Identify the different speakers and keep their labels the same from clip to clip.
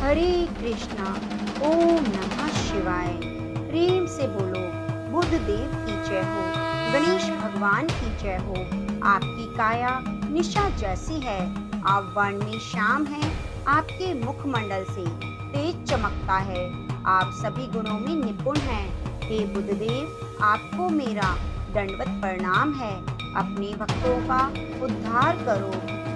Speaker 1: हरे कृष्णा। ओम नमः शिवाय। प्रेम से बोलो, बुद्ध देव की जय हो, गणेश भगवान की जय हो। आपकी काया निशा जैसी है, आप वर्ण में श्याम हैं, आपके मुखमंडल से तेज चमकता है, आप सभी गुणों में निपुण हैं। हे बुद्ध देव, आपको मेरा दंडवत प्रणाम है। अपने भक्तों का उद्धार करो।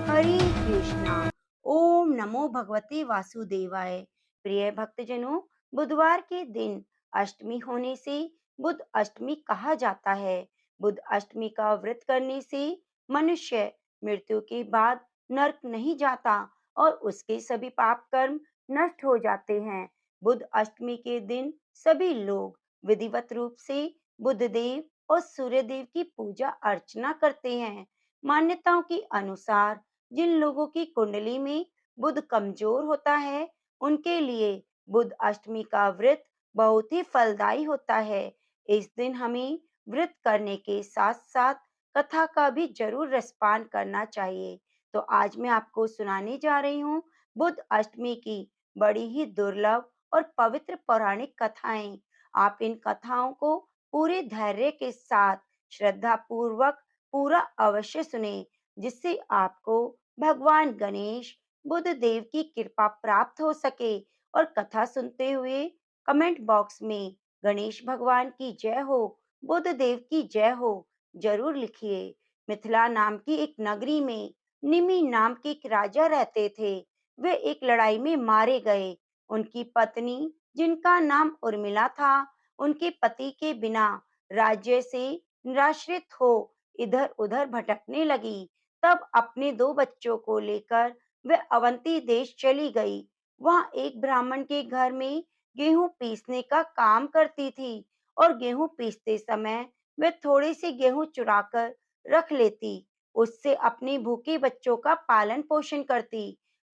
Speaker 1: हरे कृष्णा। ओम नमो भगवते वासुदेवाय। प्रिय भक्तजनों, बुधवार के दिन अष्टमी होने से बुध अष्टमी कहा जाता है। बुध अष्टमी का व्रत करने से मनुष्य मृत्यु के बाद नरक नहीं जाता और उसके सभी पाप कर्म नष्ट हो जाते हैं। बुध अष्टमी के दिन सभी लोग विधिवत रूप से बुध देव और सूर्य देव की पूजा अर्चना करते हैं। मान्यताओं के अनुसार जिन लोगों की कुंडली में बुध कमजोर होता है, उनके लिए बुध अष्टमी का व्रत बहुत ही फलदायी होता है। इस दिन हमें व्रत करने के साथ साथ कथा का भी जरूर रसपान करना चाहिए। तो आज मैं आपको सुनाने जा रही हूँ बुध अष्टमी की बड़ी ही दुर्लभ और पवित्र पौराणिक कथाएं। आप इन कथाओं को पूरे धैर्य के साथ श्रद्धा पूर्वक पूरा अवश्य सुने, जिससे आपको भगवान गणेश बुद्ध देव की कृपा प्राप्त हो सके। और कथा सुनते हुए कमेंट बॉक्स में गणेश भगवान की जय हो, बुद्ध देव की जय हो जरूर लिखिए। मिथिला नाम की एक नगरी में निमि नाम के एक राजा रहते थे। वे एक लड़ाई में मारे गए। उनकी पत्नी, जिनका नाम उर्मिला था, उनके पति के बिना राज्य से निराश्रित हो इधर उधर भटकने लगी। तब अपने दो बच्चों को लेकर वे अवंती देश चली गई। वहां एक ब्राह्मण के घर में गेहूं पीसने का काम करती थी और गेहूं पीसते समय वे थोड़ी सी गेहूं चुराकर रख लेती। उससे अपने भूखे बच्चों का पालन पोषण करती।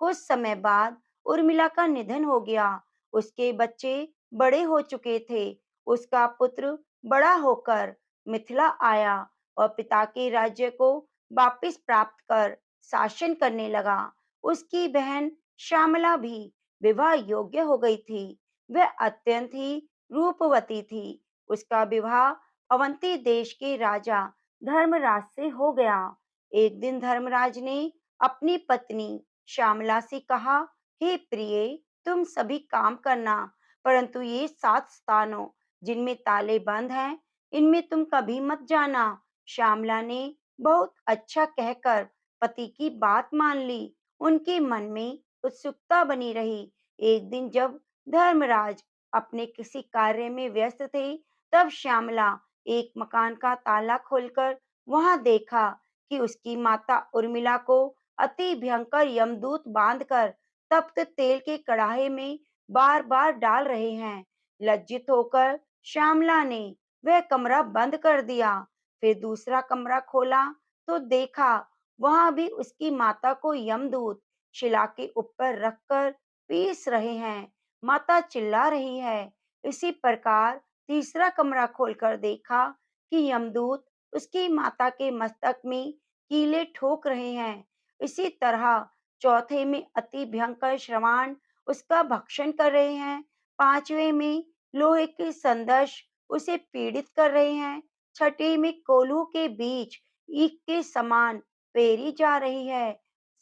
Speaker 1: कुछ समय बाद उर्मिला का निधन हो गया। उसके बच्चे बड़े हो चुके थे। उसका पुत्र बड़ा होकर मिथिला आया और पिता के राज्य को वापिस प्राप्त कर शासन करने लगा। उसकी बहन श्यामला भी विवाह योग्य हो गई थी। वह अत्यंत ही रूपवती थी। उसका विवाह अवंती देश के राजा धर्मराज से हो गया। एक दिन धर्मराज ने अपनी पत्नी श्यामला से कहा, हे प्रिय, तुम सभी काम करना, परंतु ये 7 स्थानों जिनमें ताले बंद हैं, इनमें तुम कभी मत जाना। श्यामला ने बहुत अच्छा कहकर पति की बात मान ली। उनके मन में उत्सुकता बनी रही। एक दिन जब धर्मराज अपने किसी कार्य में व्यस्त थे, तब श्यामला एक मकान का ताला खोलकर वहां देखा कि उसकी माता उर्मिला को अति भयंकर यमदूत बांधकर तप्त तेल के कड़ाहे में बार बार डाल रहे हैं। लज्जित होकर श्यामला ने वह कमरा बंद कर दिया। फिर दूसरा कमरा खोला तो देखा वहां भी उसकी माता को यमदूत शिला के ऊपर रखकर पीस रहे हैं। माता चिल्ला रही है। इसी प्रकार तीसरा कमरा खोलकर देखा कि यमदूत उसकी माता के मस्तक में कीले ठोक रहे हैं। इसी तरह चौथे में अति भयंकर श्रवाण उसका भक्षण कर रहे हैं। पांचवें में लोहे के संदर्श उसे पीड़ित कर रहे हैं। छठे में कोल्हू के बीच ईख के समान पेरी जा रही है।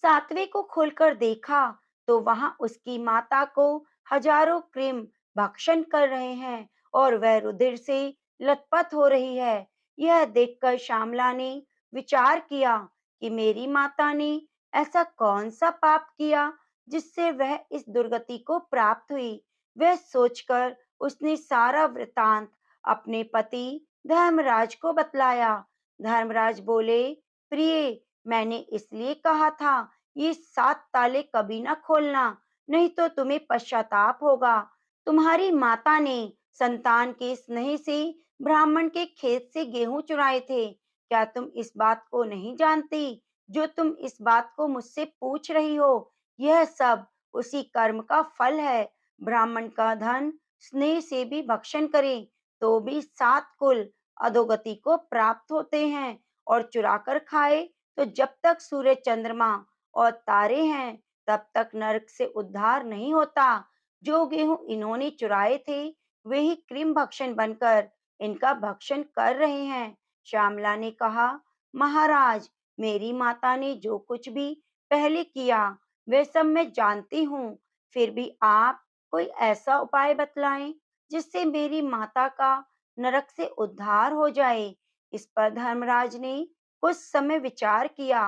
Speaker 1: सातवें को खोलकर देखा तो वहां उसकी माता को हजारों कृमि भक्षण कर रहे हैं और वह रुधिर से लथपथ हो रही है। यह देखकर श्यामला ने विचार किया कि मेरी माता ने ऐसा कौन सा पाप किया जिससे वह इस दुर्गति को प्राप्त हुई। वह सोचकर उसने सारा वृतांत अपने पति धर्मराज को बतलाया। धर्मराज बोले, प्रिय, मैंने इसलिए कहा था ये 7 ताले कभी ना खोलना, नहीं तो तुम्हें पश्चाताप होगा। तुम्हारी माता ने संतान के स्नेह से ब्राह्मण के खेत से गेहूं चुराए थे। क्या तुम इस बात को नहीं जानती? जो तुम इस बात को मुझसे पूछ रही हो, यह सब उसी कर्म का फल है। ब्राह्मण का धन स्नेह से भी भक्षण करे तो भी 7 कुल अधोगति को प्राप्त होते हैं, और चुराकर खाए तो जब तक सूर्य चंद्रमा और तारे हैं तब तक नरक से उद्धार नहीं होता। जो गेहूं इन्होंने चुराए थे, वे ही कृमि भक्षण बनकर इनका भक्षण कर रहे हैं। श्यामला ने कहा, महाराज, मेरी माता ने जो कुछ भी पहले किया, वह सब मैं जानती हूँ। फिर भी आप कोई ऐसा उपाय बतलाएं जिससे मेरी माता का नरक से उद्धार हो जाए। इस पर धर्मराज ने कुछ समय विचार किया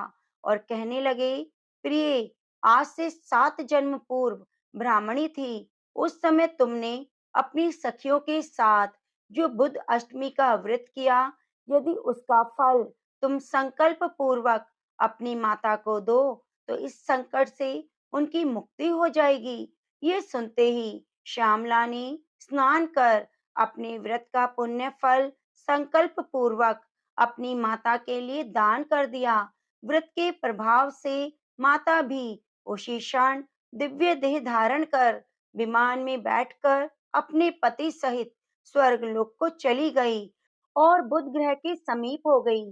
Speaker 1: और कहने लगे, प्रिय, आज से 7 जन्म पूर्व ब्राह्मणी थी। उस समय तुमने अपनी सखियों के साथ जो बुध अष्टमी का व्रत किया, यदि उसका फल तुम संकल्प पूर्वक अपनी माता को दो, तो इस संकट से उनकी मुक्ति हो जाएगी। ये सुनते ही श्यामला ने स्नान कर अपने व्रत का पुण्य फल संकल्प पूर्वक अपनी माता के लिए दान कर दिया। व्रत के प्रभाव से माता भी उसी क्षण दिव्य देह धारण कर विमान में बैठकर अपने पति सहित स्वर्गलोक को चली गई और बुध ग्रह के समीप हो गई।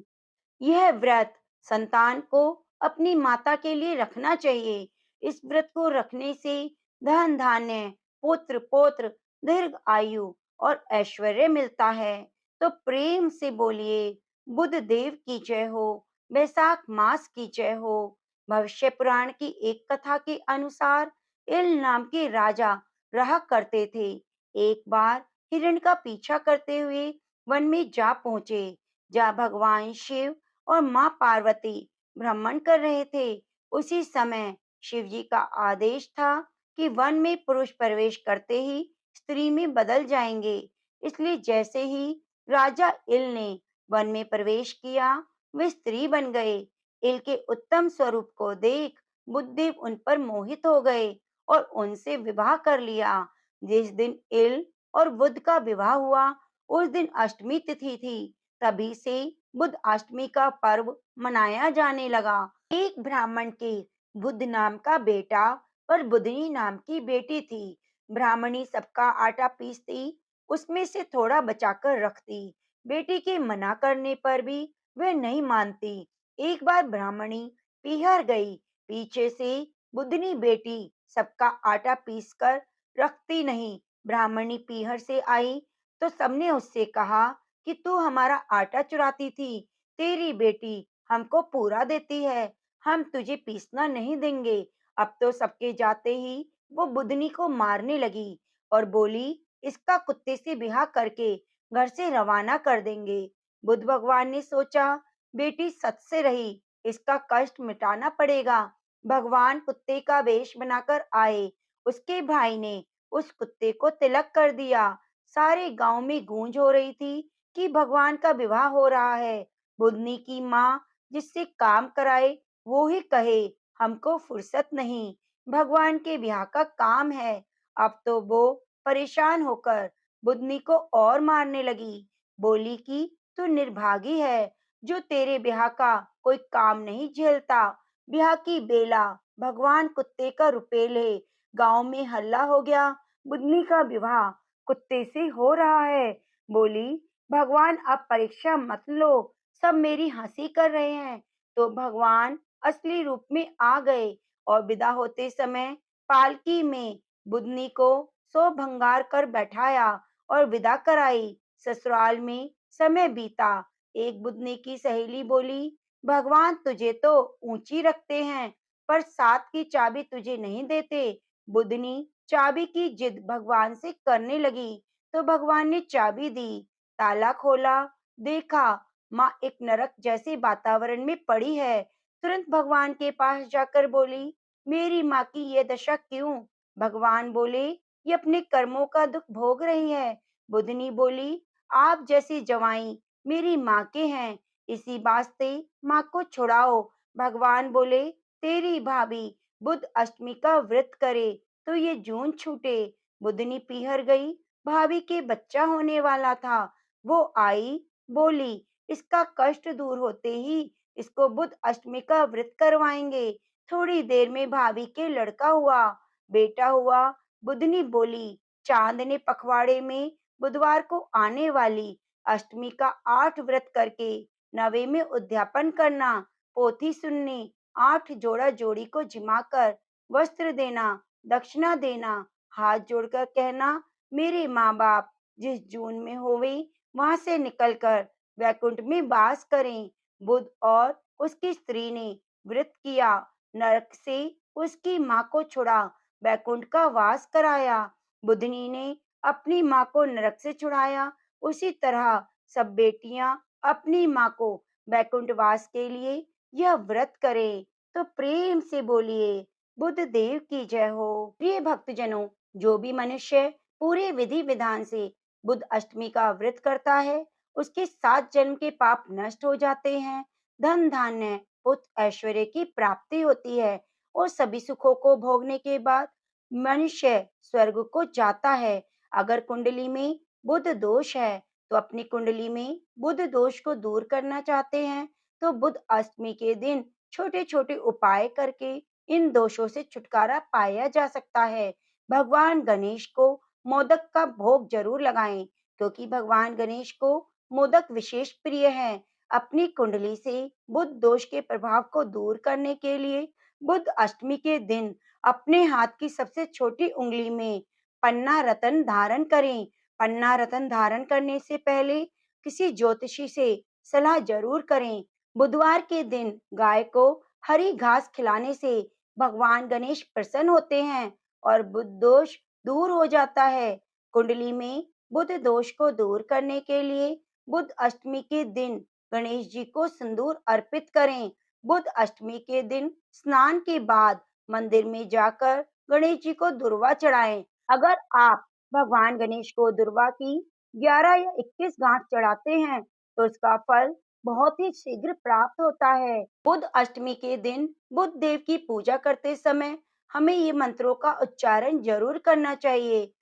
Speaker 1: यह व्रत संतान को अपनी माता के लिए रखना चाहिए। इस व्रत को रखने से धन धान्य, पुत्र पौत्र, दीर्घ आयु और ऐश्वर्य मिलता है। तो प्रेम से बोलिए, बुध देव की जय हो, वैशाख मास की जय हो। भविष्य पुराण की एक कथा के अनुसार इल नाम के राजा रहा करते थे। एक बार हिरण का पीछा करते हुए वन में जा पहुंचे, जहाँ भगवान शिव और माँ पार्वती भ्रमण कर रहे थे। उसी समय शिव जी का आदेश था कि वन में पुरुष प्रवेश करते ही स्त्री में बदल जाएंगे। इसलिए जैसे ही राजा इल ने वन में प्रवेश किया, वे स्त्री बन गए। इल के उत्तम स्वरूप को देख बुद्धदेव उन पर मोहित हो गए और उनसे विवाह कर लिया। जिस दिन इल और बुध का विवाह हुआ, उस दिन अष्टमी तिथि थी। तभी से बुध अष्टमी का पर्व मनाया जाने लगा। एक ब्राह्मण के बुध नाम का बेटा और बुधनी नाम की बेटी थी। ब्राह्मणी सबका आटा पीसती, उसमें से थोड़ा बचाकर रखती। बेटी के मना करने पर भी वह नहीं मानती। एक बार ब्राह्मणी पीहर गई। पीछे से बुधनी बेटी सबका आटा पीसकर रखती नहीं। ब्राह्मणी पीहर से आई तो सबने उससे कहा कि तू हमारा आटा चुराती थी। तेरी बेटी हमको पूरा देती है, हम तुझे पीसना नहीं देंगे। अब तो सबके जाते ही वो बुधनी को मारने लगी और बोली, इसका कुत्ते से ब्याह करके घर से रवाना कर देंगे। बुध भगवान ने सोचा, बेटी सच से रही, इसका कष्ट मिटाना पड़ेगा। भगवान कुत्ते का वेश बनाकर आए। उसके भाई ने उस कुत्ते को तिलक कर दिया। सारे गांव में गूंज हो रही थी कि भगवान का विवाह हो रहा है। बुधनी की माँ जिससे काम कराए वो ही कहे, हमको फुर्सत नहीं, भगवान के ब्याह का काम है। अब तो वो परेशान होकर बुधनी को और मारने लगी। बोली कि तू निर्भागी है, जो तेरे ब्याह का कोई काम नहीं झेलता। ब्याह की बेला भगवान कुत्ते का रुपेल है। गांव में हल्ला हो गया, बुधनी का विवाह कुत्ते से हो रहा है। बोली, भगवान अब परीक्षा मत लो, सब मेरी हंसी कर रहे हैं। तो भगवान असली रूप में आ गए और विदा होते समय पालकी में बुधनी को सो भंगार कर बैठाया और विदा कराई। ससुराल में समय बीता। एक बुधनी की सहेली बोली, भगवान तुझे तो ऊंची रखते हैं, पर साथ की चाबी तुझे नहीं देते। बुधनी चाबी की जिद भगवान से करने लगी तो भगवान ने चाबी दी। ताला खोला, देखा माँ एक नरक जैसे वातावरण में पड़ी है। तुरंत भगवान के पास जाकर बोली, मेरी माँ की ये दशा क्यों? भगवान बोले, ये अपने कर्मों का दुख भोग रही है। बुधनी बोली, आप जैसी जवाई मेरी माँ के हैं, इसी वास्ते माँ को छुड़ाओ। भगवान बोले, तेरी भाभी बुध अष्टमी का व्रत करे तो ये जून छूटे। बुधनी पीहर गई, भाभी के बच्चा होने वाला था। वो आई, बोली, इसका कष्ट दूर होते ही इसको बुध अष्टमी का व्रत करवाएंगे। थोड़ी देर में भाभी के लड़का हुआ, बेटा हुआ। बुधनी बोली, चांद ने पखवाड़े में बुधवार को आने वाली अष्टमी का 8 व्रत करके 9वें में उद्यापन करना, पोथी सुननी, 8 जोड़ा जोड़ी को जिमाकर वस्त्र देना, दक्षिणा देना, हाथ जोड़कर कहना, मेरे माँ बाप जिस जून में होवे वहां से निकलकर वैकुंठ में वास करें। बुद्ध और उसकी स्त्री ने व्रत किया, नरक से उसकी माँ को छुड़ा, वैकुंठ का वास कराया। बुद्धनी ने अपनी माँ को नरक से छुड़ाया, उसी तरह सब बेटियां अपनी माँ को वैकुंठ वास के लिए यह व्रत करें। तो प्रेम से बोलिए, बुद्ध देव की जय हो। प्रिय भक्तजनों, जो भी मनुष्य पूरे विधि विधान से बुद्ध अष्टमी का व्रत करता है, उसके 7 जन्म के पाप नष्ट हो जाते हैं, धन धान्य पुत्र ऐश्वर्य की प्राप्ति होती है और सभी सुखों को भोगने के बाद मनुष्य स्वर्ग को जाता है। अगर कुंडली में बुध दोष है, तो अपनी कुंडली में बुध दोष को दूर करना चाहते हैं, तो बुध अष्टमी के दिन छोटे छोटे उपाय करके इन दोषों से छुटकारा पाया जा सकता है। भगवान गणेश को मोदक का भोग जरूर लगाएं, क्योंकि भगवान गणेश को मोदक विशेष प्रिय है। अपनी कुंडली से बुध दोष के प्रभाव को दूर करने के लिए बुध अष्टमी के दिन अपने हाथ की सबसे छोटी उंगली में पन्ना रतन धारण करें। पन्ना रतन धारण करने से पहले किसी ज्योतिषी से सलाह जरूर करें। बुधवार के दिन गाय को हरी घास खिलाने से भगवान गणेश प्रसन्न होते हैं और बुध दोष दूर हो जाता है। कुंडली में बुध दोष को दूर करने के लिए बुध अष्टमी के दिन गणेश जी को सिंदूर अर्पित करें। बुध अष्टमी के दिन स्नान के बाद मंदिर में जाकर गणेश जी को दुर्वा चढ़ाएं। अगर आप भगवान गणेश को दुर्वा की 11 या 21 गांठ चढ़ाते हैं, तो इसका फल बहुत ही शीघ्र प्राप्त होता है। बुध अष्टमी के दिन बुध देव की पूजा करते समय हमें ये मंत्रों का उच्चारण जरूर करना चाहिए।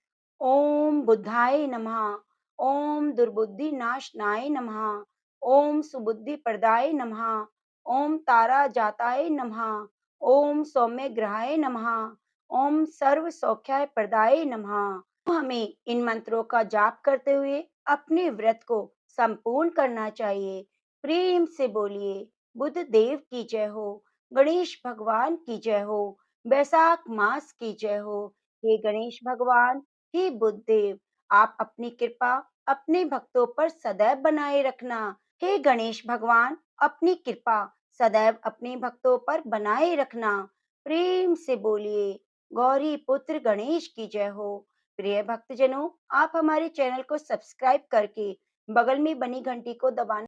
Speaker 1: ओम बुद्धाय नमः, ओम दुर्बुद्धि नाशनाय नमः, ओम सुबुद्धि प्रदाय नमः, ओम तारा जाताय नमः, ओम सौम्य ग्रहाय नमः, ओम सर्व सौख्याय प्रदाय नमः। तो हमें इन मंत्रों का जाप करते हुए अपने व्रत को संपूर्ण करना चाहिए। प्रेम से बोलिए, बुद्ध देव की जय हो, गणेश भगवान की जय हो, बैसाख मास की जय हो। हे गणेश भगवान, हे बुद्ध देव, आप अपनी कृपा अपने भक्तों पर सदैव बनाए रखना। हे गणेश भगवान, अपनी कृपा सदैव अपने भक्तों पर बनाए रखना। प्रेम से बोलिए, गौरी पुत्र गणेश की जय हो। प्रिय भक्तजनों, आप हमारे चैनल को सब्सक्राइब करके बगल में बनी घंटी को दबाना